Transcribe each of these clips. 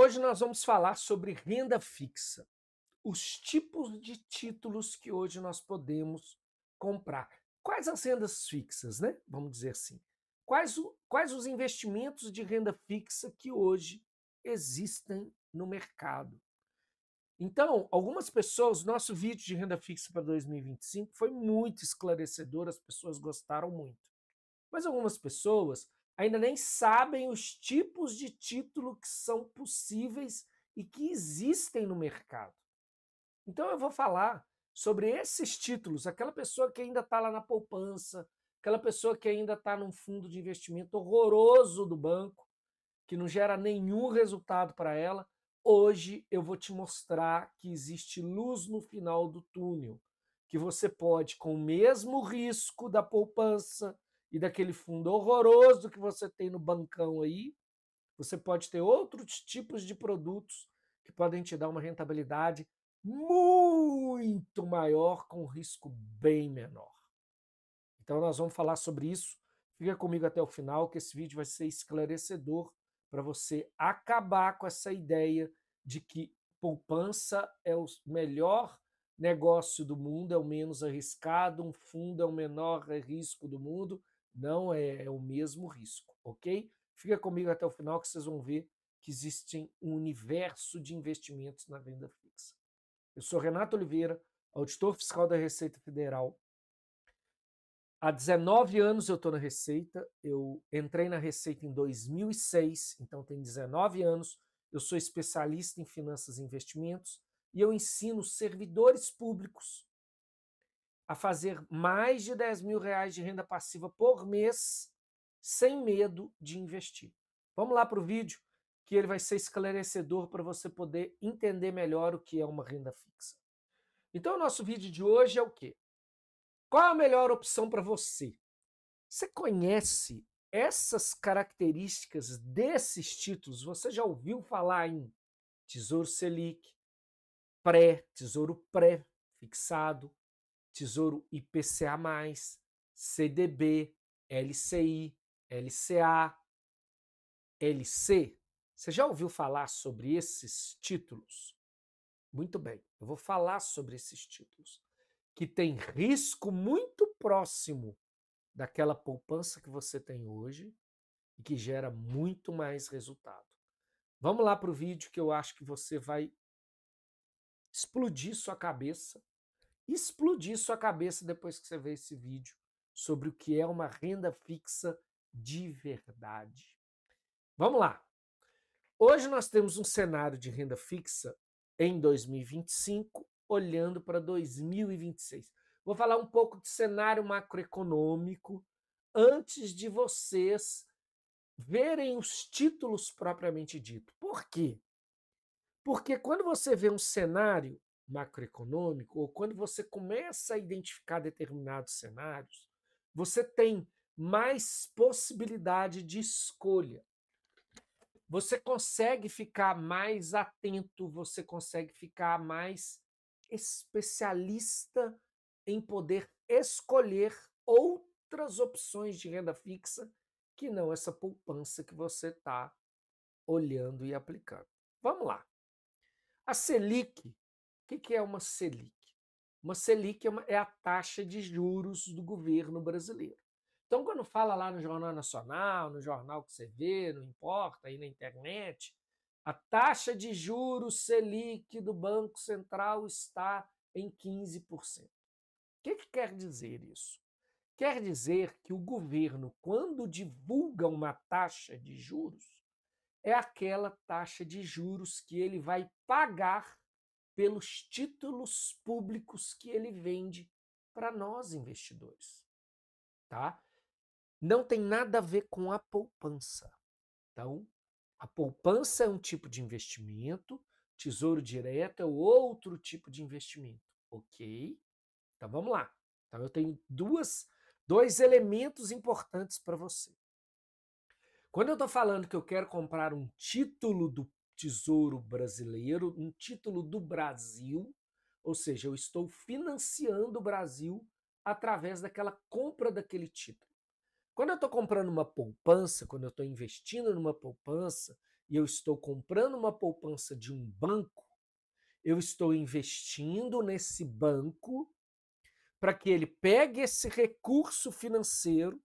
Hoje nós vamos falar sobre renda fixa, os tipos de títulos que hoje nós podemos comprar. Quais as rendas fixas, né? Vamos dizer assim. Quais os investimentos de renda fixa que hoje existem no mercado? Então, algumas pessoas, nosso vídeo de renda fixa para 2025 foi muito esclarecedor, as pessoas gostaram muito. Mas algumas pessoas ainda nem sabem os tipos de título que são possíveis e que existem no mercado. Então eu vou falar sobre esses títulos, aquela pessoa que ainda está lá na poupança, aquela pessoa que ainda está num fundo de investimento horroroso do banco, que não gera nenhum resultado para ela. Hoje eu vou te mostrar que existe luz no final do túnel, que você pode, com o mesmo risco da poupança e daquele fundo horroroso que você tem no bancão aí, você pode ter outros tipos de produtos que podem te dar uma rentabilidade muito maior com risco bem menor. Então nós vamos falar sobre isso. Fica comigo até o final, que esse vídeo vai ser esclarecedor para você acabar com essa ideia de que poupança é o melhor negócio do mundo, é o menos arriscado, um fundo é o menor risco do mundo. Não é, é o mesmo risco, ok? Fica comigo até o final que vocês vão ver que existe um universo de investimentos na renda fixa. Eu sou Renato Oliveira, auditor fiscal da Receita Federal. Há 19 anos eu estou na Receita, eu entrei na Receita em 2006, então tem 19 anos, eu sou especialista em finanças e investimentos e eu ensino servidores públicos a fazer mais de 10 mil reais de renda passiva por mês sem medo de investir. Vamos lá para o vídeo que ele vai ser esclarecedor para você poder entender melhor o que é uma renda fixa. Então o nosso vídeo de hoje é o quê? Qual a melhor opção para você? Você conhece essas características desses títulos? Você já ouviu falar em Tesouro Selic, Tesouro pré-fixado, Tesouro IPCA+, CDB, LCI, LCA, LC? Você já ouviu falar sobre esses títulos? Muito bem, eu vou falar sobre esses títulos, que têm risco muito próximo daquela poupança que você tem hoje e que gera muito mais resultado. Vamos lá para o vídeo que eu acho que você vai explodir sua cabeça depois que você ver esse vídeo sobre o que é uma renda fixa de verdade. Vamos lá. Hoje nós temos um cenário de renda fixa em 2025, olhando para 2026. Vou falar um pouco de cenário macroeconômico antes de vocês verem os títulos propriamente dito. Por quê? Porque quando você vê um cenário macroeconômico, ou quando você começa a identificar determinados cenários, você tem mais possibilidade de escolha. Você consegue ficar mais atento, você consegue ficar mais especialista em poder escolher outras opções de renda fixa que não essa poupança que você está olhando e aplicando. Vamos lá. A Selic, o que é uma Selic? Uma Selic é a taxa de juros do governo brasileiro. Então, quando fala lá no Jornal Nacional, no jornal que você vê, não importa, aí na internet, a taxa de juros Selic do Banco Central está em 15%. O que quer dizer isso? Quer dizer que o governo, quando divulga uma taxa de juros, é aquela taxa de juros que ele vai pagar pelos títulos públicos que ele vende para nós investidores, tá? Não tem nada a ver com a poupança. Então, a poupança é um tipo de investimento, tesouro direto é outro tipo de investimento, ok? Então vamos lá. Então eu tenho dois elementos importantes para você. Quando eu estou falando que eu quero comprar um título do Tesouro Brasileiro, um título do Brasil, ou seja, eu estou financiando o Brasil através daquela compra daquele título. Quando eu estou comprando uma poupança, quando eu estou investindo numa poupança, e eu estou comprando uma poupança de um banco, eu estou investindo nesse banco para que ele pegue esse recurso financeiro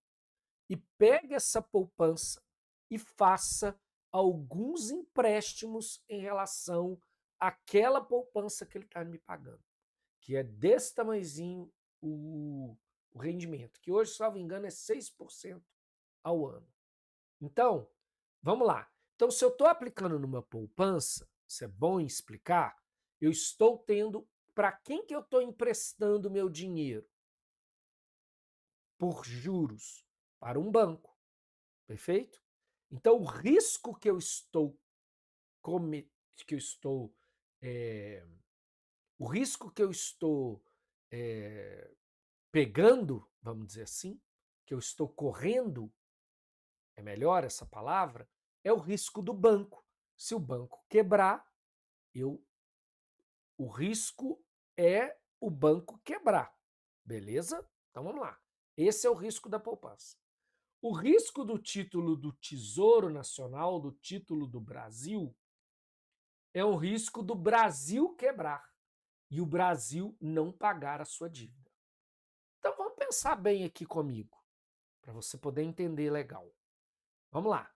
e pegue essa poupança e faça alguns empréstimos em relação àquela poupança que ele está me pagando, que é desse tamanhozinho o rendimento, que hoje, se não me engano, é 6% ao ano. Então, vamos lá. Então, se eu estou aplicando numa poupança, isso é bom em explicar, eu estou tendo... Para quem que eu estou emprestando meu dinheiro? Por juros. Para um banco. Perfeito? Então, o risco que eu estou o risco que eu estou pegando, vamos dizer assim, que eu estou correndo, é melhor essa palavra, é o risco do banco. Se o banco quebrar, o risco é o banco quebrar. Beleza? Então vamos lá. Esse é o risco da poupança. O risco do título do Tesouro Nacional, do título do Brasil, é o risco do Brasil quebrar e o Brasil não pagar a sua dívida. Então vamos pensar bem aqui comigo, para você poder entender legal. Vamos lá.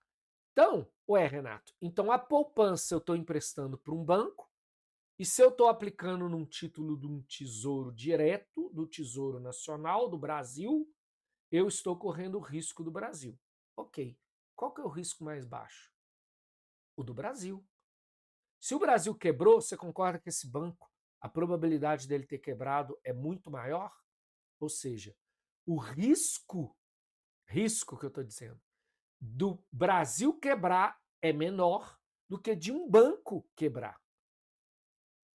Então, Renato, então a poupança eu estou emprestando para um banco, e se eu estou aplicando num título de um tesouro direto, do Tesouro Nacional do Brasil, eu estou correndo o risco do Brasil. Ok. Qual que é o risco mais baixo? O do Brasil. Se o Brasil quebrou, você concorda que esse banco, a probabilidade dele ter quebrado é muito maior? Ou seja, o risco que eu estou dizendo, do Brasil quebrar é menor do que de um banco quebrar.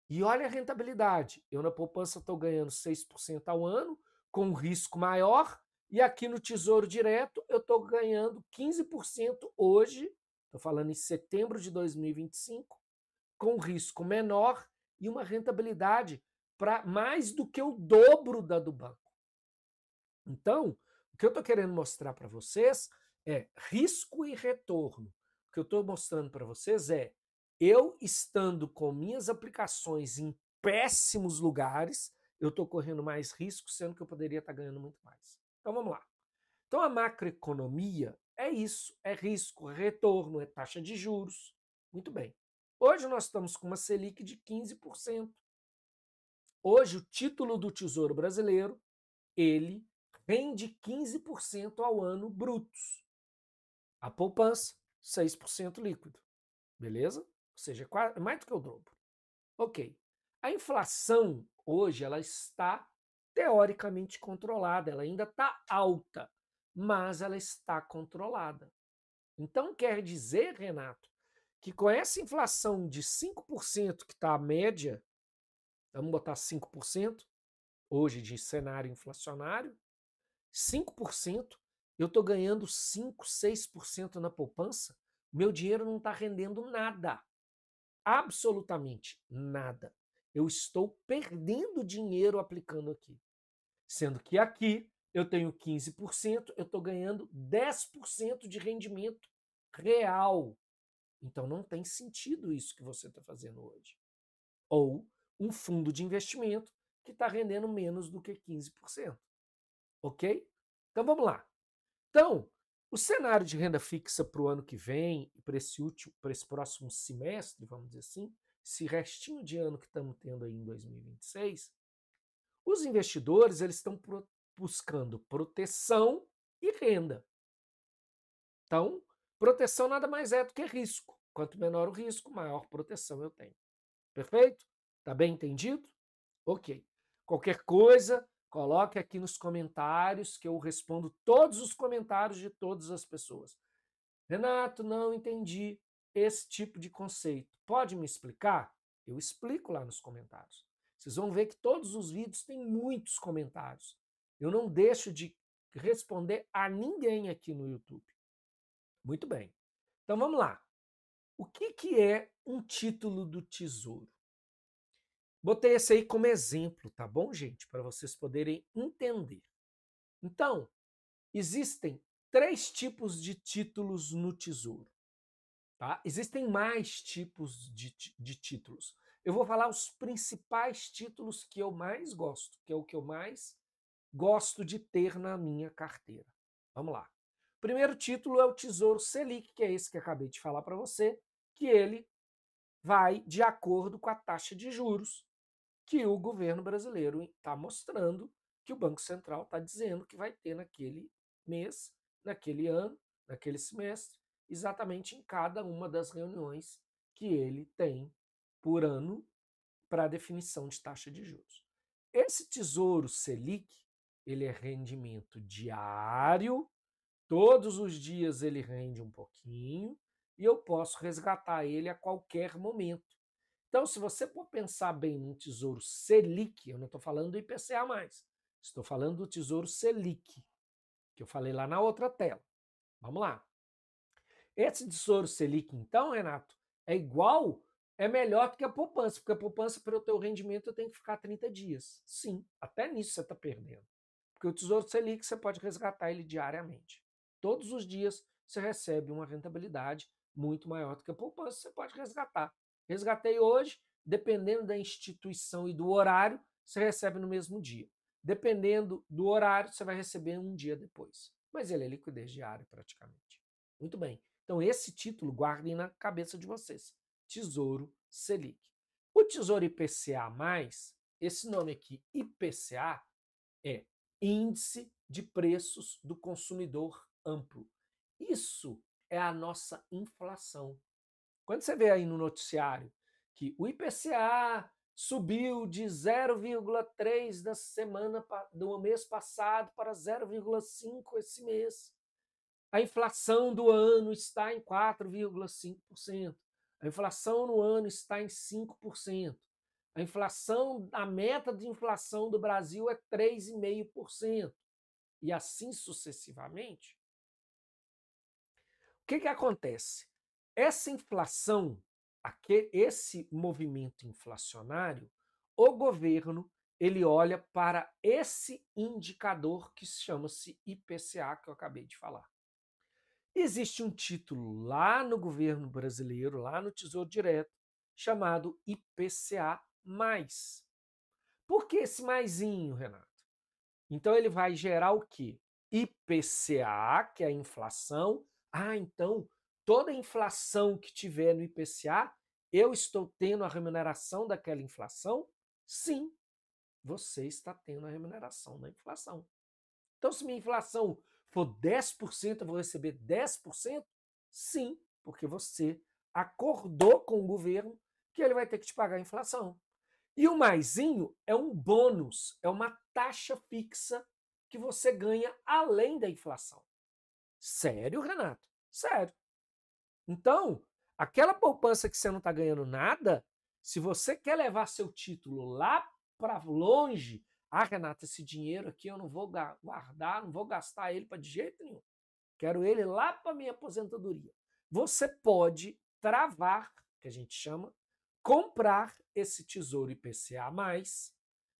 E olha a rentabilidade. Eu na poupança estou ganhando 6% ao ano, com um risco maior, e aqui no Tesouro Direto eu estou ganhando 15% hoje, estou falando em setembro de 2025, com risco menor e uma rentabilidade para mais do que o dobro da do banco. Então, o que eu estou querendo mostrar para vocês é risco e retorno. O que eu estou mostrando para vocês é eu estando com minhas aplicações em péssimos lugares, eu estou correndo mais risco, sendo que eu poderia estar ganhando muito mais. Então vamos lá. Então a macroeconomia é isso, é risco, é retorno, é taxa de juros. Muito bem. Hoje nós estamos com uma Selic de 15%. Hoje o título do Tesouro Brasileiro, ele rende 15% ao ano brutos. A poupança, 6% líquido. Beleza? Ou seja, é mais do que o dobro. Ok. A inflação hoje ela está teoricamente controlada, ela ainda está alta, mas ela está controlada. Então quer dizer, Renato, que com essa inflação de 5% que está a média, vamos botar 5% hoje de cenário inflacionário, 5%, eu estou ganhando 5, 6% na poupança, meu dinheiro não está rendendo nada. Absolutamente nada. Eu estou perdendo dinheiro aplicando aqui. Sendo que aqui eu tenho 15%, eu estou ganhando 10% de rendimento real. Então não tem sentido isso que você está fazendo hoje. Ou um fundo de investimento que está rendendo menos do que 15%. Ok? Então vamos lá. Então, o cenário de renda fixa para o ano que vem e para esse próximo semestre, vamos dizer assim, esse restinho de ano que estamos tendo aí em 2026, os investidores eles estão buscando proteção e renda. Então, proteção nada mais é do que risco. Quanto menor o risco, maior proteção eu tenho. Perfeito? Tá bem entendido? Ok. Qualquer coisa, coloque aqui nos comentários que eu respondo todos os comentários de todas as pessoas. Renato, não entendi esse tipo de conceito. Pode me explicar? Eu explico lá nos comentários. Vocês vão ver que todos os vídeos têm muitos comentários. Eu não deixo de responder a ninguém aqui no YouTube. Muito bem. Então vamos lá. O que é um título do Tesouro? Botei esse aí como exemplo, tá bom, gente? Para vocês poderem entender. Então, existem 3 tipos de títulos no Tesouro. tá? Existem mais tipos de títulos. Eu vou falar os principais títulos que eu mais gosto, que é o que eu mais gosto de ter na minha carteira. Vamos lá. O primeiro título é o Tesouro Selic, que é esse que eu acabei de falar para você, que ele vai de acordo com a taxa de juros que o governo brasileiro está mostrando, que o Banco Central está dizendo que vai ter naquele mês, naquele ano, naquele semestre, exatamente em cada uma das reuniões que ele tem por ano para a definição de taxa de juros. Esse Tesouro Selic, ele é rendimento diário, todos os dias ele rende um pouquinho e eu posso resgatar ele a qualquer momento. Então, se você for pensar bem num Tesouro Selic, eu não estou falando do IPCA mais, estou falando do Tesouro Selic, que eu falei lá na outra tela. Vamos lá. Esse Tesouro Selic, então, Renato, é melhor do que a poupança, porque a poupança, para o teu rendimento, eu tenho que ficar 30 dias. Sim, até nisso você está perdendo. Porque o Tesouro Selic, você pode resgatar ele diariamente. Todos os dias você recebe uma rentabilidade muito maior do que a poupança, você pode resgatar. Resgatei hoje, dependendo da instituição e do horário, você recebe no mesmo dia. Dependendo do horário, você vai receber um dia depois. Mas ele é liquidez diária, praticamente. Muito bem. Então, esse título, guardem na cabeça de vocês. Tesouro Selic. O Tesouro IPCA+, esse nome aqui, IPCA, é Índice de Preços do Consumidor Amplo. Isso é a nossa inflação. Quando você vê aí no noticiário que o IPCA subiu de 0,3 do mês passado para 0,5 esse mês, a inflação do ano está em 4,5%. A inflação no ano está em 5%. A inflação, a meta de inflação do Brasil é 3,5%. E assim sucessivamente. O que acontece? Essa inflação, esse movimento inflacionário, o governo ele olha para esse indicador que chama-se IPCA, que eu acabei de falar. Existe um título lá no governo brasileiro, lá no Tesouro Direto, chamado IPCA+. Por que esse maisinho, Renato? Então ele vai gerar o quê? IPCA, que é a inflação. Ah, então toda inflação que tiver no IPCA, eu estou tendo a remuneração daquela inflação? Sim, você está tendo a remuneração da inflação. Então, se minha inflação for 10%, eu vou receber 10%? Sim, porque você acordou com o governo que ele vai ter que te pagar a inflação. E o maisinho é um bônus, é uma taxa fixa que você ganha além da inflação. Sério, Renato? Sério. Então, aquela poupança que você não está ganhando nada, se você quer levar seu título lá para longe, ah, Renato, esse dinheiro aqui eu não vou guardar, não vou gastar ele para de jeito nenhum. Quero ele lá para minha aposentadoria. Você pode travar, que a gente chama, comprar esse tesouro IPCA+,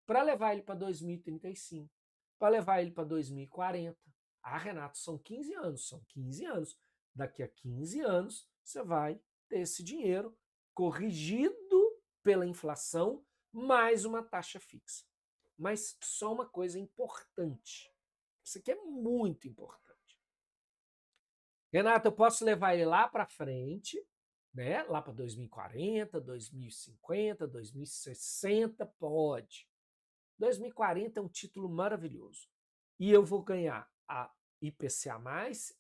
para levar ele para 2035, para levar ele para 2040. Ah, Renato, são 15 anos, são 15 anos. Daqui a 15 anos, você vai ter esse dinheiro corrigido pela inflação, mais uma taxa fixa. Mas só uma coisa importante. Isso aqui é muito importante. Renato, eu posso levar ele lá para frente, né? Lá para 2040, 2050, 2060, pode. 2040 é um título maravilhoso. E eu vou ganhar a IPCA+,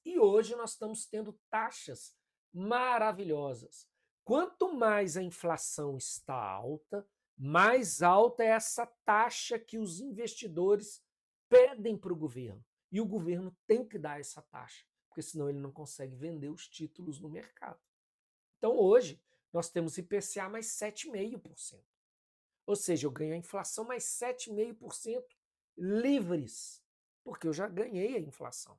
e hoje nós estamos tendo taxas maravilhosas. Quanto mais a inflação está alta, mais alta é essa taxa que os investidores pedem para o governo. E o governo tem que dar essa taxa, porque senão ele não consegue vender os títulos no mercado. Então hoje nós temos IPCA mais 7,5%. Ou seja, eu ganho a inflação mais 7,5% livres, porque eu já ganhei a inflação.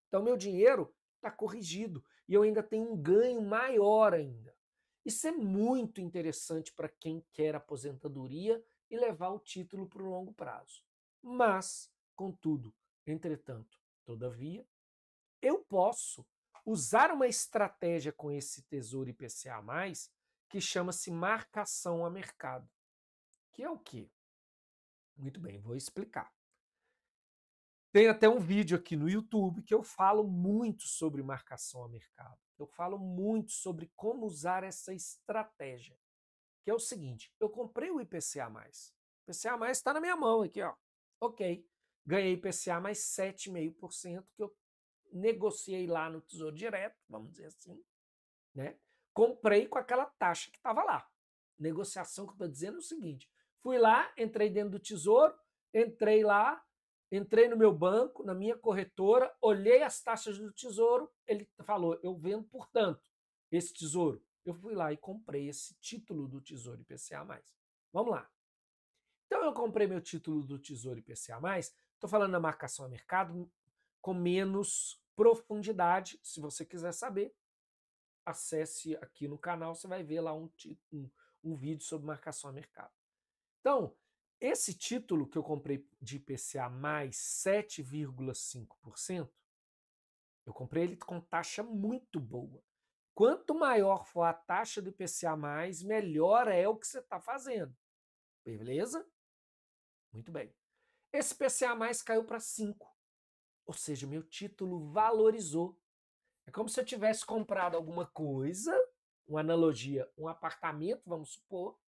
Então, meu dinheiro está corrigido e eu ainda tenho um ganho maior ainda. Isso é muito interessante para quem quer aposentadoria e levar o título para o longo prazo. Mas, contudo, entretanto, todavia, eu posso usar uma estratégia com esse Tesouro IPCA+, que chama-se marcação a mercado. Que é o quê? Muito bem, vou explicar. Tem até um vídeo aqui no YouTube que eu falo muito sobre marcação a mercado. Eu falo muito sobre como usar essa estratégia. Que é o seguinte, eu comprei o IPCA+. O IPCA+, está na minha mão aqui, ó. Ok. Ganhei IPCA mais 7,5% que eu negociei lá no Tesouro Direto, vamos dizer assim, né? Comprei com aquela taxa que estava lá. Negociação que eu estou dizendo é o seguinte, fui lá, entrei dentro do Tesouro, entrei lá, entrei no meu banco, na minha corretora, olhei as taxas do Tesouro, ele falou, eu vendo por tanto esse Tesouro. Eu fui lá e comprei esse título do Tesouro IPCA+. Vamos lá. Então eu comprei meu título do Tesouro IPCA+, estou falando da marcação a mercado com menos profundidade. Se você quiser saber, acesse aqui no canal, você vai ver lá um vídeo sobre marcação a mercado. Então, esse título que eu comprei de IPCA mais 7,5%, eu comprei ele com taxa muito boa. Quanto maior for a taxa do IPCA+, melhor é o que você está fazendo. Beleza? Muito bem. Esse IPCA+ caiu para 5. Ou seja, meu título valorizou. É como se eu tivesse comprado alguma coisa, uma analogia, um apartamento, vamos supor,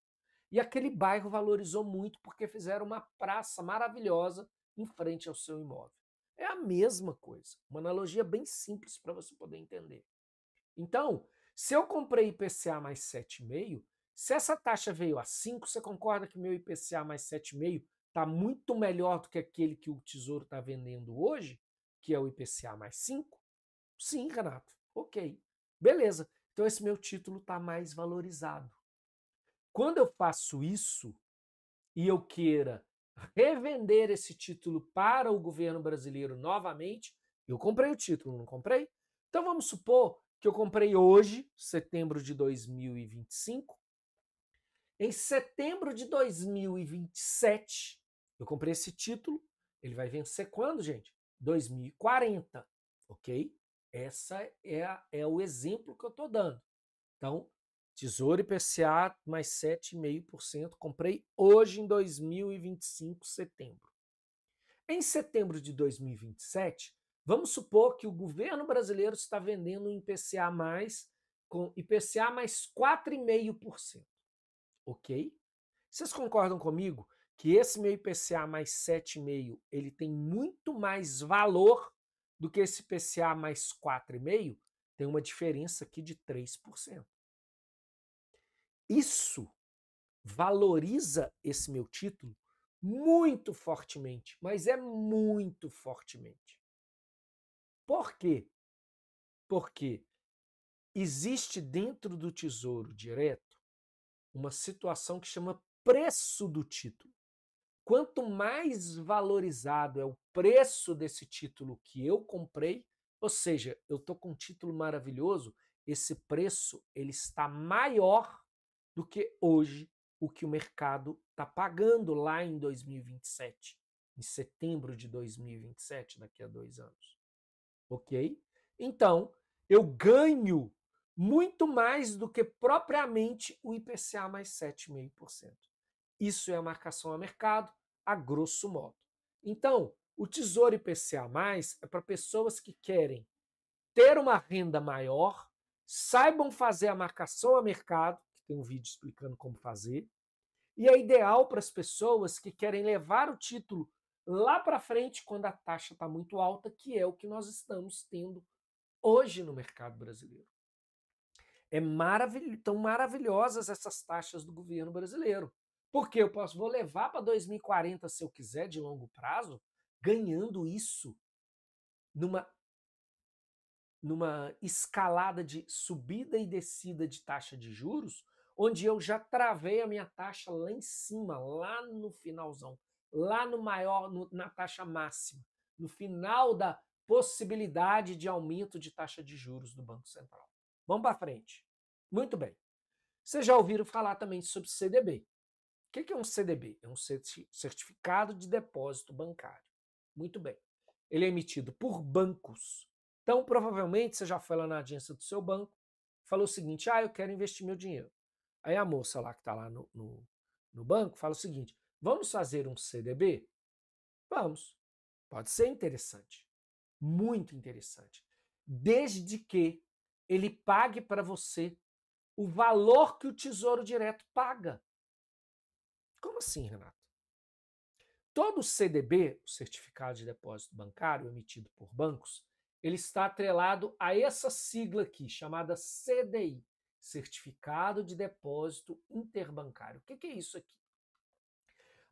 e aquele bairro valorizou muito porque fizeram uma praça maravilhosa em frente ao seu imóvel. É a mesma coisa. Uma analogia bem simples para você poder entender. Então, se eu comprei IPCA mais 7,5, se essa taxa veio a 5, você concorda que meu IPCA mais 7,5 está muito melhor do que aquele que o Tesouro está vendendo hoje, que é o IPCA mais 5? Sim, Renato. Ok. Beleza. Então esse meu título está mais valorizado. Quando eu faço isso e eu queira revender esse título para o governo brasileiro novamente, eu comprei o título, não comprei? Então vamos supor que eu comprei hoje, setembro de 2025. Em setembro de 2027, eu comprei esse título. Ele vai vencer quando, gente? 2040, ok? Essa é o exemplo que eu estou dando. Então, Tesouro IPCA mais 7,5%. Comprei hoje em 2025, setembro. Em setembro de 2027, vamos supor que o governo brasileiro está vendendo um IPCA mais, com IPCA mais 4,5%. Ok? Vocês concordam comigo que esse meu IPCA mais 7,5% ele tem muito mais valor do que esse IPCA mais 4,5%? Tem uma diferença aqui de 3%. Isso valoriza esse meu título muito fortemente, mas é muito fortemente. Por quê? Porque existe dentro do Tesouro Direto uma situação que chama preço do título. Quanto mais valorizado é o preço desse título que eu comprei, ou seja, eu estou com um título maravilhoso, esse preço ele está maior do que hoje o que o mercado está pagando lá em 2027, em setembro de 2027, daqui a 2 anos. Ok? Então, eu ganho muito mais do que propriamente o IPCA mais 7,5%. Isso é a marcação a mercado, a grosso modo. Então, o Tesouro IPCA+, é para pessoas que querem ter uma renda maior, saibam fazer a marcação a mercado, que tem um vídeo explicando como fazer, e é ideal para as pessoas que querem levar o título lá para frente quando a taxa está muito alta, que é o que nós estamos tendo hoje no mercado brasileiro. Tão maravilhosas essas taxas do governo brasileiro. Porque vou levar para 2040, se eu quiser, de longo prazo, ganhando isso numa escalada de subida e descida de taxa de juros, onde eu já travei a minha taxa lá em cima, lá no finalzão, lá no maior, na taxa máxima, no final da possibilidade de aumento de taxa de juros do Banco Central. Vamos para frente. Muito bem. Vocês já ouviram falar também sobre CDB. O que é um CDB? É um certificado de depósito bancário. Muito bem. Ele é emitido por bancos Então, provavelmente, você já foi lá na agência do seu banco, falou o seguinte, eu quero investir meu dinheiro. Aí a moça lá que está lá no banco fala o seguinte, vamos fazer um CDB? Vamos. Pode ser interessante. Muito interessante. Desde que ele pague para você o valor que o Tesouro Direto paga. Como assim, Renato? Todo CDB, o Certificado de Depósito Bancário, emitido por bancos, ele está atrelado a essa sigla aqui, chamada CDI, Certificado de Depósito Interbancário. O que é isso aqui?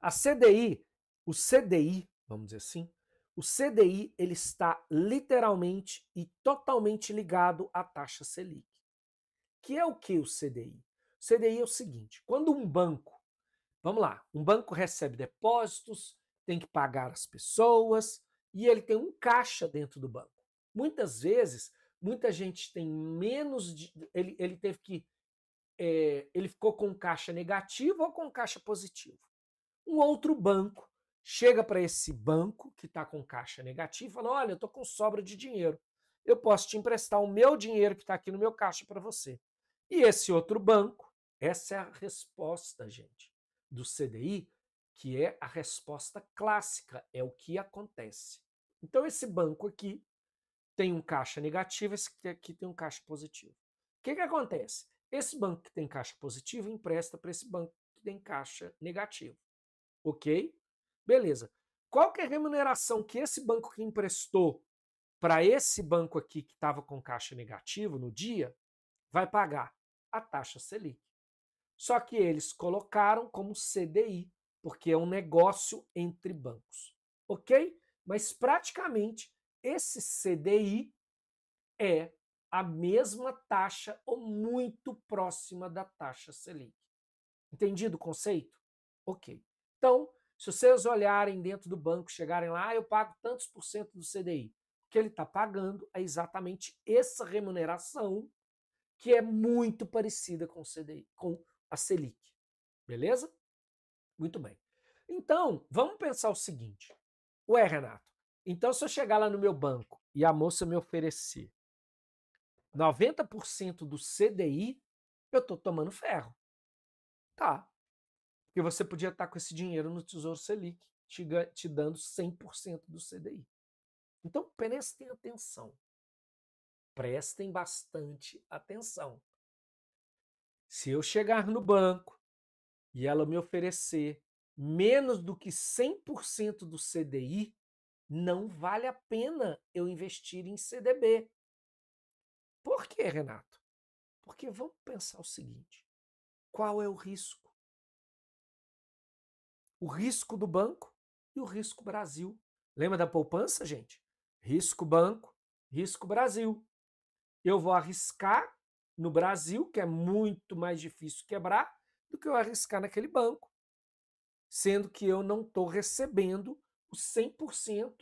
A CDI, o CDI, vamos dizer assim, o CDI ele está literalmente e totalmente ligado à taxa Selic. Que é o que o CDI? O CDI é o seguinte, quando um banco, vamos lá, um banco recebe depósitos, tem que pagar as pessoas e ele tem um caixa dentro do banco. Muitas vezes, muita gente tem menos de. Ele teve que. Ele ficou com caixa negativo ou com caixa positivo. Um outro banco chega para esse banco que está com caixa negativa e fala: olha, eu estou com sobra de dinheiro. Eu posso te emprestar o meu dinheiro que está aqui no meu caixa para você. E esse outro banco, essa é a resposta, gente, do CDI, que é a resposta clássica, é o que acontece. Então, esse banco aqui tem um caixa negativo, esse aqui tem um caixa positivo. O que acontece? Esse banco que tem caixa positivo empresta para esse banco que tem caixa negativo. Ok? Beleza. Qual que é a remuneração que esse banco que emprestou para esse banco aqui que estava com caixa negativo no dia vai pagar? A taxa Selic. Só que eles colocaram como CDI, porque é um negócio entre bancos. Ok? Mas praticamente esse CDI é a mesma taxa ou muito próxima da taxa Selic. Entendido o conceito? Ok. Então, se vocês olharem dentro do banco, chegarem lá, eu pago tantos por cento do CDI. O que ele está pagando é exatamente essa remuneração que é muito parecida com o CDI, com a Selic. Beleza? Muito bem. Então, vamos pensar o seguinte. Ué, Renato, então se eu chegar lá no meu banco e a moça me oferecer 90% do CDI, eu estou tomando ferro. Tá. Porque você podia estar com esse dinheiro no Tesouro Selic, te dando 100% do CDI. Então, prestem atenção. Prestem bastante atenção. Se eu chegar no banco e ela me oferecer menos do que 100% do CDI, não vale a pena eu investir em CDB. Por quê, Renato? Porque vamos pensar o seguinte: qual é o risco? O risco do banco e o risco Brasil. Lembra da poupança, gente? Risco banco, risco Brasil. Eu vou arriscar no Brasil, que é muito mais difícil quebrar, do que eu arriscar naquele banco, sendo que eu não estou recebendo os 100%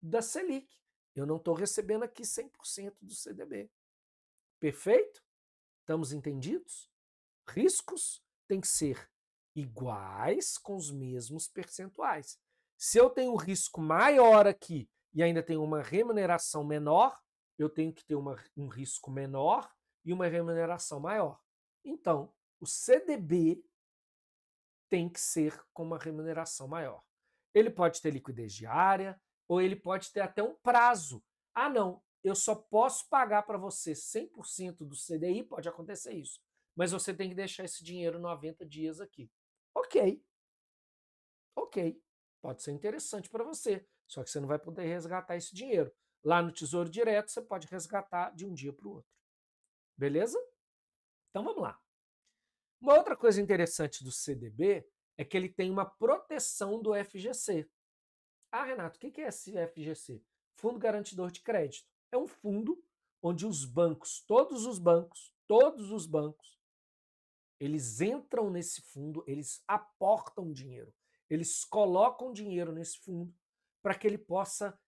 da Selic. Eu não estou recebendo aqui 100% do CDB. Perfeito? Estamos entendidos? Riscos têm que ser iguais com os mesmos percentuais. Se eu tenho um risco maior aqui e ainda tenho uma remuneração menor, eu tenho que ter um risco menor e uma remuneração maior. Então, o CDB tem que ser com uma remuneração maior. Ele pode ter liquidez diária ou ele pode ter até um prazo. Ah, não, eu só posso pagar para você 100% do CDI, pode acontecer isso, mas você tem que deixar esse dinheiro 90 dias aqui. Ok, ok, pode ser interessante para você, só que você não vai poder resgatar esse dinheiro. Lá no Tesouro Direto você pode resgatar de um dia para o outro. Beleza? Então vamos lá. Uma outra coisa interessante do CDB é que ele tem uma proteção do FGC. Ah, Renato, o que é esse FGC? Fundo Garantidor de Crédito. É um fundo onde os bancos, todos os bancos, eles entram nesse fundo, eles aportam dinheiro, eles colocam dinheiro nesse fundo para que ele possa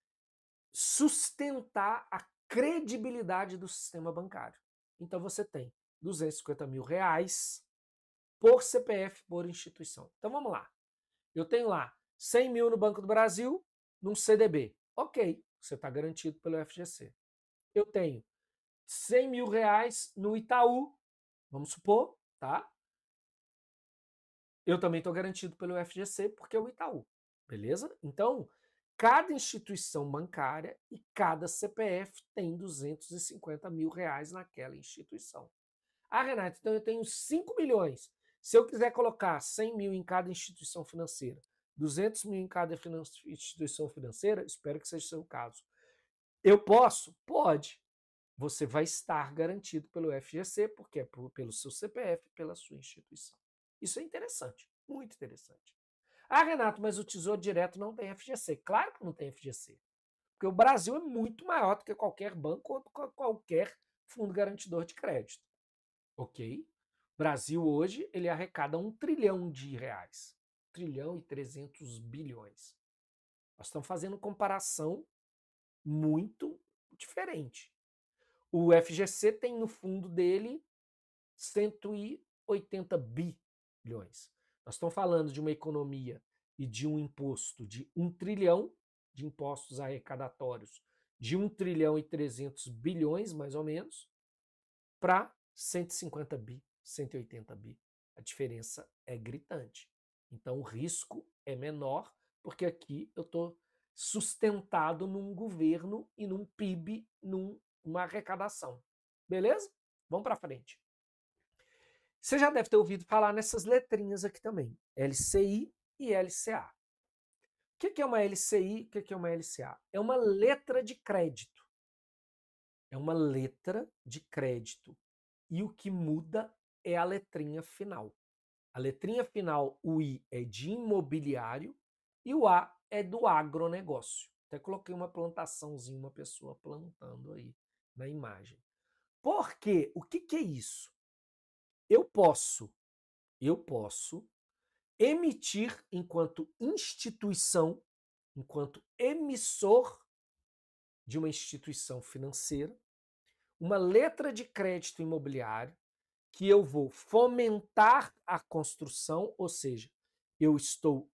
sustentar a credibilidade do sistema bancário. Então você tem 250 mil reais por CPF, por instituição. Então vamos lá. Eu tenho lá 100 mil no Banco do Brasil, num CDB. Ok, você está garantido pelo FGC. eu tenho 100 mil reais no Itaú, vamos supor, tá? Eu também estou garantido pelo FGC porque é o Itaú, beleza? Então, cada instituição bancária e cada CPF tem 250 mil reais naquela instituição. Ah, Renato, então eu tenho 5 milhões. Se eu quiser colocar 100 mil em cada instituição financeira, 200 mil em cada instituição financeira, espero que seja o seu caso. Eu posso? Pode. Você vai estar garantido pelo FGC, porque é pelo seu CPF, pela sua instituição. Isso é interessante, muito interessante. Ah, Renato, mas o Tesouro Direto não tem FGC. Claro que não tem FGC, porque o Brasil é muito maior do que qualquer banco ou qualquer fundo garantidor de crédito. Ok? O Brasil hoje ele arrecada 1 trilhão de reais. 1 trilhão e 300 bilhões. Nós estamos fazendo comparação muito diferente. O FGC tem no fundo dele 180 bilhões. Nós estamos falando de uma economia e de um imposto de 1 trilhão de impostos arrecadatórios, de 1 trilhão e 300 bilhões, mais ou menos, para 150 bi, 180 bi. A diferença é gritante. Então o risco é menor, porque aqui eu estou sustentado num governo e num PIB, numa arrecadação. Beleza? Vamos para frente. Você já deve ter ouvido falar nessas letrinhas aqui também, LCI e LCA. O que é uma LCI? O que é uma LCA? É uma letra de crédito. É uma letra de crédito. E o que muda é a letrinha final. A letrinha final, o I, é de imobiliário e o A é do agronegócio. Até coloquei uma plantaçãozinha, uma pessoa plantando aí na imagem. Por quê? O que é isso? Eu posso emitir enquanto instituição, enquanto emissor de uma instituição financeira, uma letra de crédito imobiliário que eu vou fomentar a construção, ou seja, eu estou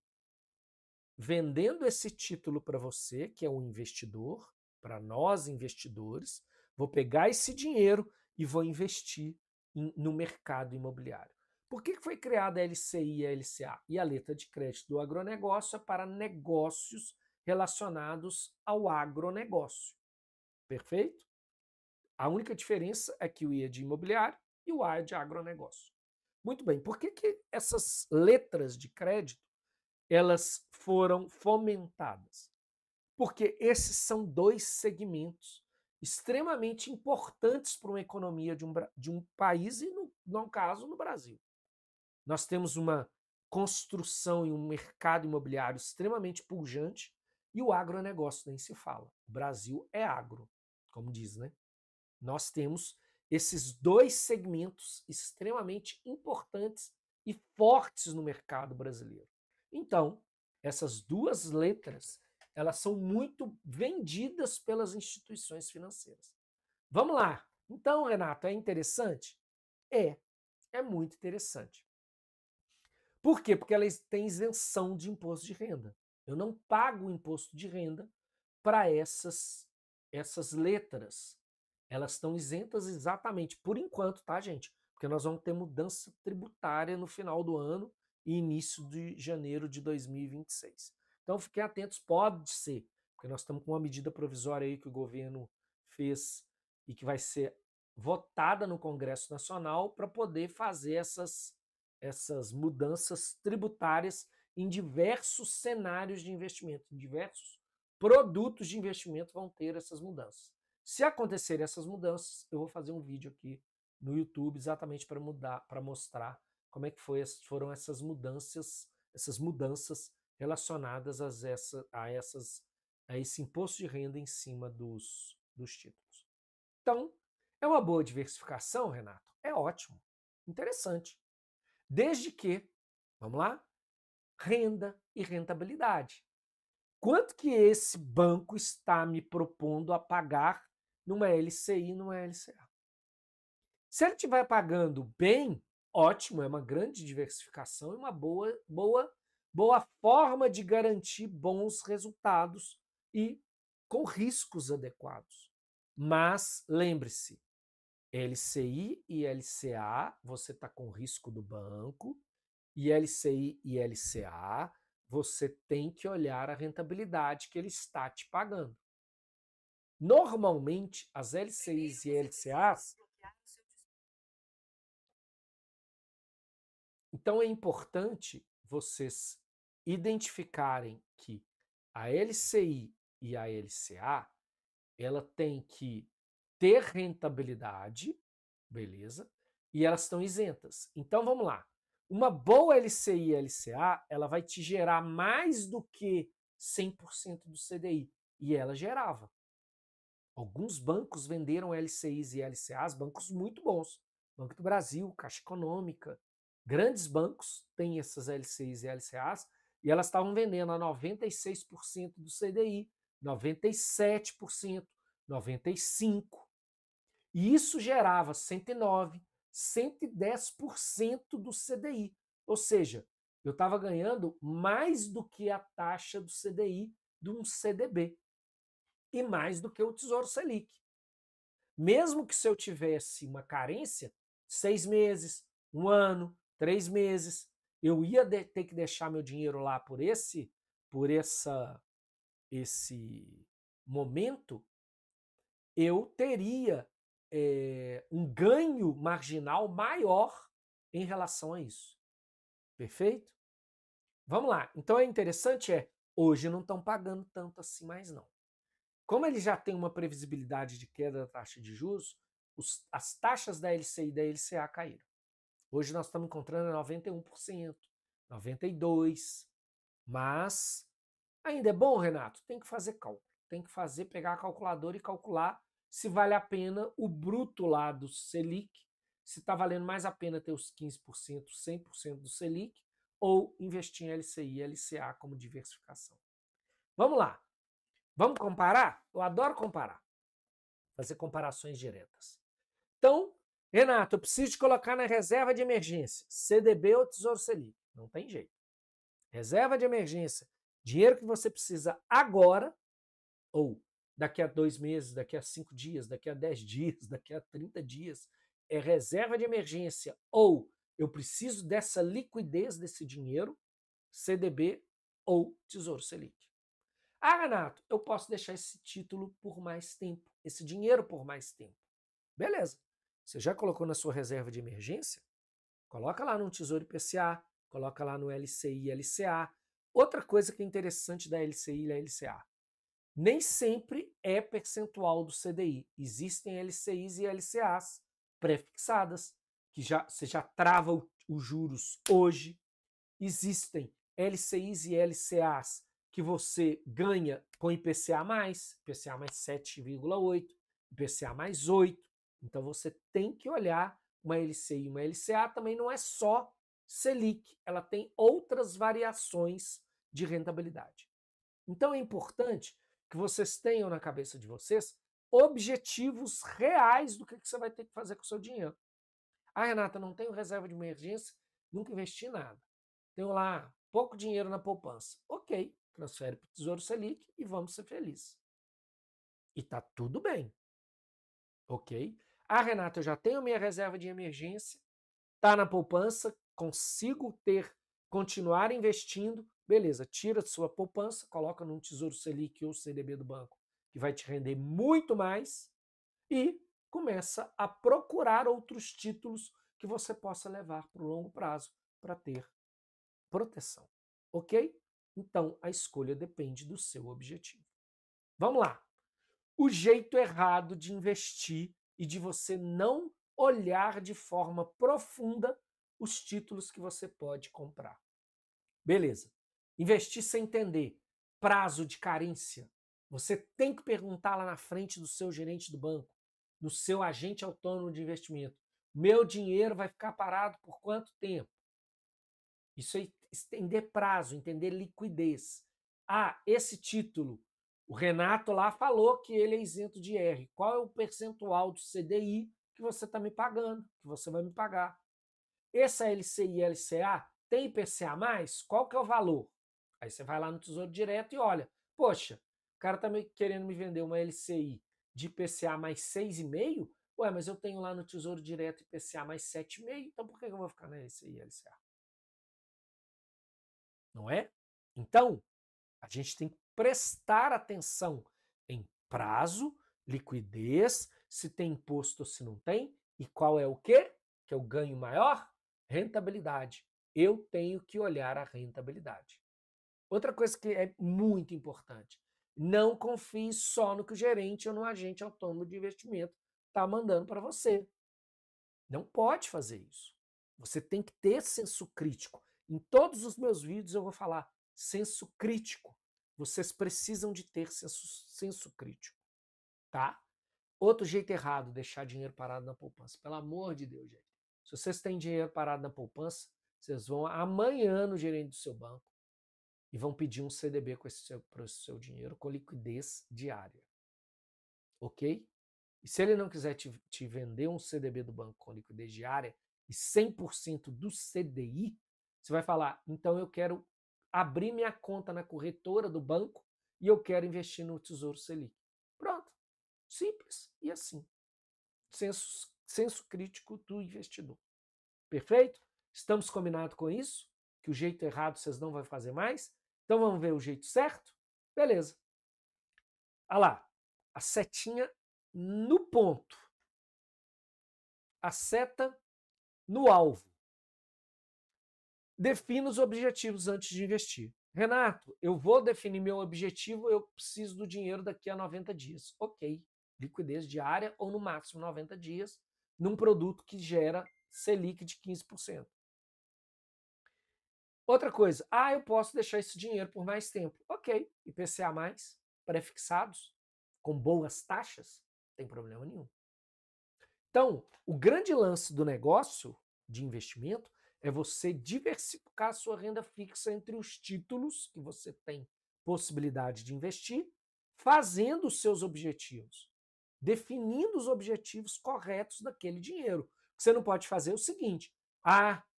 vendendo esse título para você, que é um investidor, para nós investidores, vou pegar esse dinheiro e vou investir no mercado imobiliário. Por que foi criada a LCI e a LCA? E a letra de crédito do agronegócio é para negócios relacionados ao agronegócio. Perfeito? A única diferença é que o I é de imobiliário e o A é de agronegócio. Muito bem, por que essas letras de crédito elas foram fomentadas? Porque esses são dois segmentos extremamente importantes para uma economia de um país e, no caso, no Brasil. Nós temos uma construção e um mercado imobiliário extremamente pujante e o agronegócio nem se fala. O Brasil é agro, como diz, né? Nós temos esses dois segmentos extremamente importantes e fortes no mercado brasileiro. Então, essas duas letras, elas são muito vendidas pelas instituições financeiras. Vamos lá. Então, Renato, é interessante? É muito interessante. Por quê? Porque ela tem isenção de imposto de renda. Eu não pago imposto de renda para essas letras. Elas estão isentas exatamente, por enquanto, tá, gente? Porque nós vamos ter mudança tributária no final do ano e início de janeiro de 2026. Então fiquem atentos, pode ser, porque nós estamos com uma medida provisória aí que o governo fez e que vai ser votada no Congresso Nacional para poder fazer essas mudanças tributárias em diversos cenários de investimento, em diversos produtos de investimento vão ter essas mudanças. Se acontecerem essas mudanças, eu vou fazer um vídeo aqui no YouTube exatamente para mostrar como é que foram essas mudanças relacionadas a esse imposto de renda em cima dos títulos. Então, é uma boa diversificação, Renato? É ótimo, interessante. Desde que, vamos lá, renda e rentabilidade. Quanto que esse banco está me propondo a pagar numa LCI e numa LCA? Se ele estiver pagando bem, ótimo, é uma grande diversificação e uma boa forma de garantir bons resultados e com riscos adequados. Mas lembre-se, LCI e LCA, você está com risco do banco, e LCI e LCA, você tem que olhar a rentabilidade que ele está te pagando. Normalmente, as LCIs e LCAs... Então é importante vocês identificarem que a LCI e a LCA, ela tem que ter rentabilidade, beleza? E elas estão isentas. Então vamos lá. Uma boa LCI e LCA, ela vai te gerar mais do que 100% do CDI. E ela gerava. Alguns bancos venderam LCIs e LCAs, bancos muito bons. Banco do Brasil, Caixa Econômica, grandes bancos têm essas LCIs e LCAs, e elas estavam vendendo a 96% do CDI, 97%, 95%. E isso gerava 109%, 110% do CDI. Ou seja, eu estava ganhando mais do que a taxa do CDI de um CDB e mais do que o Tesouro Selic. Mesmo que se eu tivesse uma carência, 6 meses, 1 ano, 3 meses, eu ia ter que deixar meu dinheiro lá por esse momento, eu teria um ganho marginal maior em relação a isso. Perfeito? Vamos lá. Então é interessante, hoje não estão pagando tanto assim mais não. Como ele já tem uma previsibilidade de queda da taxa de juros, as taxas da LCI e da LCA caíram. Hoje nós estamos encontrando 91%, 92%, mas ainda é bom, Renato? Tem que fazer cálculo. Tem que pegar a calculadora e calcular se vale a pena o bruto lá do Selic, se está valendo mais a pena ter os 15%, 100% do Selic, ou investir em LCI e LCA como diversificação. Vamos lá. Vamos comparar? Eu adoro comparar. Fazer comparações diretas. Então, Renato, eu preciso te colocar na reserva de emergência, CDB ou Tesouro Selic. Não tem jeito. Reserva de emergência, dinheiro que você precisa agora, ou daqui a 2 meses, daqui a 5 dias, daqui a 10 dias, daqui a 30 dias, é reserva de emergência, ou eu preciso dessa liquidez desse dinheiro, CDB ou Tesouro Selic. Ah, Renato, eu posso deixar esse título por mais tempo, esse dinheiro por mais tempo. Beleza. Você já colocou na sua reserva de emergência? Coloca lá no Tesouro IPCA, coloca lá no LCI e LCA. Outra coisa que é interessante da LCI e LCA, nem sempre é percentual do CDI. Existem LCIs e LCAs pré-fixadas, que você já trava os juros hoje. Existem LCIs e LCAs que você ganha com IPCA mais 7,8, IPCA mais 8. Então você tem que olhar uma LCI e uma LCA, também não é só Selic, ela tem outras variações de rentabilidade. Então é importante que vocês tenham na cabeça de vocês objetivos reais do que você vai ter que fazer com o seu dinheiro. Ah, Renata, não tenho reserva de emergência, nunca investi em nada. Tenho lá pouco dinheiro na poupança. Ok, transfere para o Tesouro Selic e vamos ser felizes. E tá tudo bem. Ok? Ah, Renata, eu já tenho minha reserva de emergência, tá na poupança, consigo continuar investindo. Beleza, tira sua poupança, coloca num Tesouro Selic ou CDB do banco, que vai te render muito mais, e começa a procurar outros títulos que você possa levar para o longo prazo para ter proteção. Ok? Então, a escolha depende do seu objetivo. Vamos lá. O jeito errado de investir e de você não olhar de forma profunda os títulos que você pode comprar. Beleza. Investir sem entender. Prazo de carência. Você tem que perguntar lá na frente do seu gerente do banco, do seu agente autônomo de investimento. Meu dinheiro vai ficar parado por quanto tempo? Isso é entender prazo, entender liquidez. Ah, esse título, o Renato lá falou que ele é isento de IR. Qual é o percentual do CDI que você está me pagando, que você vai me pagar? Essa LCI e LCA tem IPCA+, qual que é o valor? Aí você vai lá no Tesouro Direto e olha, poxa, o cara está querendo me vender uma LCI de IPCA mais 6,5%, ué, mas eu tenho lá no Tesouro Direto IPCA mais 7,5%, então por que eu vou ficar na LCI e LCA? Não é? Então, a gente tem que prestar atenção em prazo, liquidez, se tem imposto ou se não tem, e qual é o quê? Que é o ganho maior? Rentabilidade. Eu tenho que olhar a rentabilidade. Outra coisa que é muito importante, não confie só no que o gerente ou no agente autônomo de investimento está mandando para você. Não pode fazer isso. Você tem que ter senso crítico. Em todos os meus vídeos eu vou falar senso crítico. Vocês precisam de ter senso crítico, tá? Outro jeito errado, deixar dinheiro parado na poupança. Pelo amor de Deus, gente. Se vocês têm dinheiro parado na poupança, vocês vão amanhã no gerente do seu banco e vão pedir um CDB para esse seu dinheiro com liquidez diária. Ok? E se ele não quiser te vender um CDB do banco com liquidez diária e 100% do CDI, você vai falar, então eu quero abrir minha conta na corretora do banco e eu quero investir no Tesouro Selic. Pronto. Simples e assim. Senso crítico do investidor. Perfeito? Estamos combinados com isso? Que o jeito errado vocês não vão fazer mais? Então vamos ver o jeito certo? Beleza. Olha lá, a setinha no ponto. A seta no alvo. Defina os objetivos antes de investir. Renato, eu vou definir meu objetivo, eu preciso do dinheiro daqui a 90 dias. Ok, liquidez diária ou no máximo 90 dias, num produto que gera Selic de 15%. Outra coisa, eu posso deixar esse dinheiro por mais tempo. Ok, IPCA+, pré-fixados, com boas taxas, não tem problema nenhum. Então, o grande lance do negócio de investimento é você diversificar a sua renda fixa entre os títulos que você tem possibilidade de investir, fazendo os seus objetivos, definindo os objetivos corretos daquele dinheiro. Você não pode fazer o seguinte,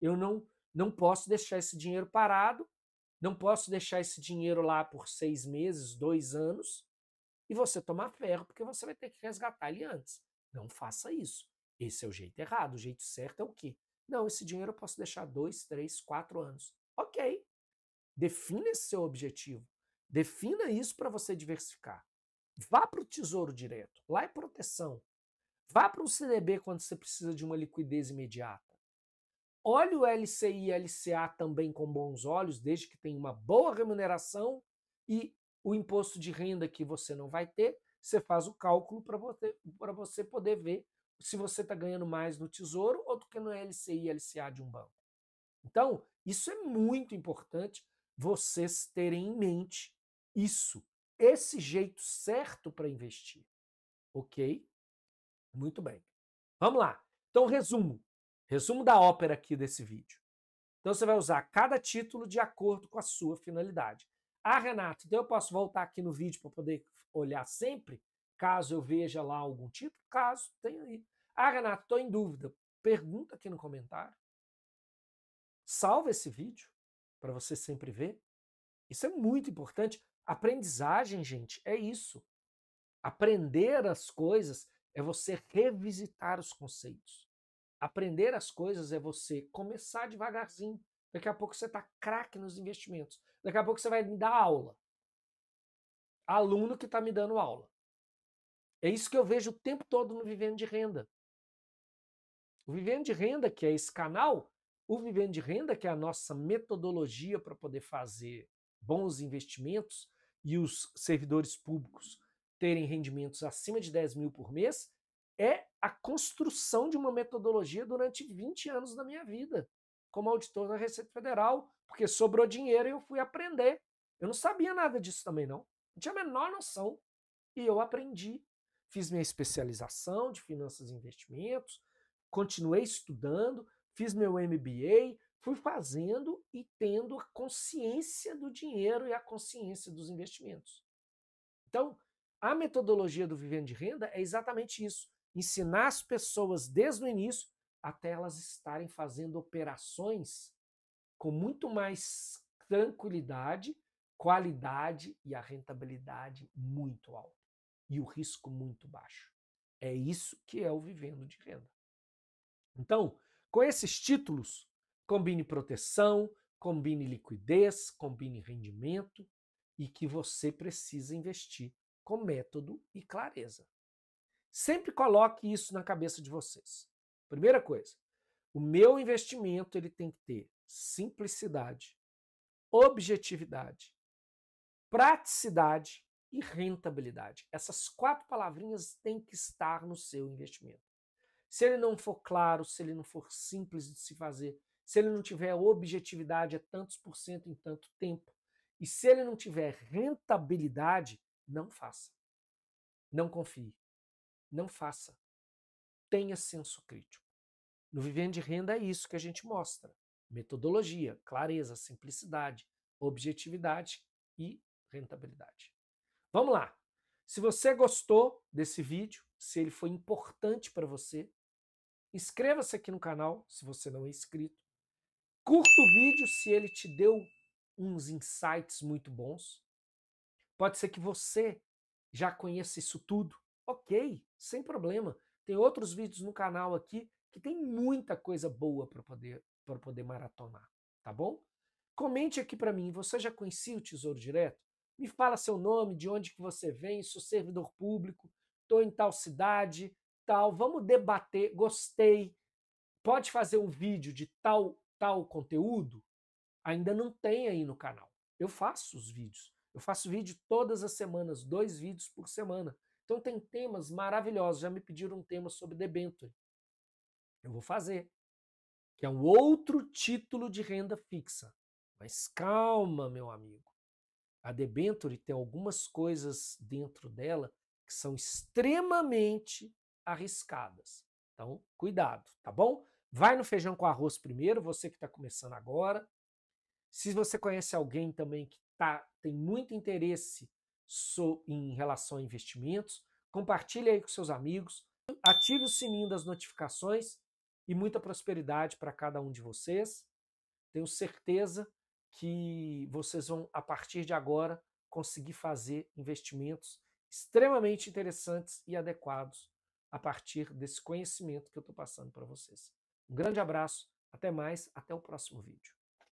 eu não posso deixar esse dinheiro parado, não posso deixar esse dinheiro lá por 6 meses, 2 anos, e você tomar ferro, porque você vai ter que resgatar ele antes. Não faça isso. Esse é o jeito errado. O jeito certo é o quê? Não, esse dinheiro eu posso deixar 2, 3, 4 anos. Ok. Defina esse seu objetivo. Defina isso para você diversificar. Vá para o Tesouro Direto. Lá é proteção. Vá para um CDB quando você precisa de uma liquidez imediata. Olhe o LCI e LCA também com bons olhos, desde que tenha uma boa remuneração e o imposto de renda que você não vai ter, você faz o cálculo para você poder ver se você está ganhando mais no Tesouro ou do que no LCI e LCA de um banco. Então, isso é muito importante vocês terem em mente isso, esse jeito certo para investir. Ok? Muito bem. Vamos lá. Então, resumo. Resumo da ópera aqui desse vídeo. Então, você vai usar cada título de acordo com a sua finalidade. Renato, então eu posso voltar aqui no vídeo para poder olhar sempre, caso eu veja lá algum título? Caso, tem aí. Renato, estou em dúvida. Pergunta aqui no comentário. Salva esse vídeo para você sempre ver. Isso é muito importante. Aprendizagem, gente, é isso. Aprender as coisas é você revisitar os conceitos. Aprender as coisas é você começar devagarzinho. Daqui a pouco você está craque nos investimentos. Daqui a pouco você vai me dar aula. Aluno que está me dando aula. É isso que eu vejo o tempo todo no Vivendo de Renda. O Vivendo de Renda, que é esse canal, o Vivendo de Renda, que é a nossa metodologia para poder fazer bons investimentos e os servidores públicos terem rendimentos acima de 10 mil por mês, é a construção de uma metodologia durante 20 anos da minha vida, como auditor da Receita Federal, porque sobrou dinheiro e eu fui aprender. Eu não sabia nada disso também, não. Não tinha a menor noção. E eu aprendi. Fiz minha especialização de finanças e investimentos, continuei estudando, fiz meu MBA, fui fazendo e tendo a consciência do dinheiro e a consciência dos investimentos. Então, a metodologia do Vivendo de Renda é exatamente isso. Ensinar as pessoas desde o início até elas estarem fazendo operações com muito mais tranquilidade, qualidade e a rentabilidade muito alta. e o risco muito baixo. É isso que é o vivendo de renda. Então, com esses títulos, combine proteção, combine liquidez, combine rendimento e que você precisa investir com método e clareza. Sempre coloque isso na cabeça de vocês. Primeira coisa, o meu investimento ele tem que ter simplicidade, objetividade, praticidade e rentabilidade. Essas 4 palavrinhas têm que estar no seu investimento. Se ele não for claro, se ele não for simples de se fazer, se ele não tiver objetividade a tantos por cento em tanto tempo, e se ele não tiver rentabilidade, não faça. Não confie. Não faça. Tenha senso crítico. No Vivendo de Renda é isso que a gente mostra. Metodologia, clareza, simplicidade, objetividade e rentabilidade. Vamos lá. Se você gostou desse vídeo, se ele foi importante para você, inscreva-se aqui no canal, se você não é inscrito. Curta o vídeo se ele te deu uns insights muito bons. Pode ser que você já conheça isso tudo. Ok, sem problema. Tem outros vídeos no canal aqui que tem muita coisa boa para poder maratonar, tá bom? Comente aqui para mim, você já conhecia o Tesouro Direto? Me fala seu nome, de onde que você vem, sou servidor público, estou em tal cidade, tal. Vamos debater, gostei. Pode fazer um vídeo de tal conteúdo? Ainda não tem aí no canal. Eu faço os vídeos. Eu faço vídeo todas as semanas, 2 vídeos por semana. Então tem temas maravilhosos. Já me pediram um tema sobre debênture. Eu vou fazer. Que é um outro título de renda fixa. Mas calma, meu amigo. A debênture tem algumas coisas dentro dela que são extremamente arriscadas. Então, cuidado, tá bom? Vai no feijão com arroz primeiro, você que está começando agora. Se você conhece alguém também que tem muito interesse em relação a investimentos, compartilhe aí com seus amigos, ative o sininho das notificações e muita prosperidade para cada um de vocês. Tenho certeza que vocês vão, a partir de agora, conseguir fazer investimentos extremamente interessantes e adequados a partir desse conhecimento que eu estou passando para vocês. Um grande abraço, até mais, até o próximo vídeo.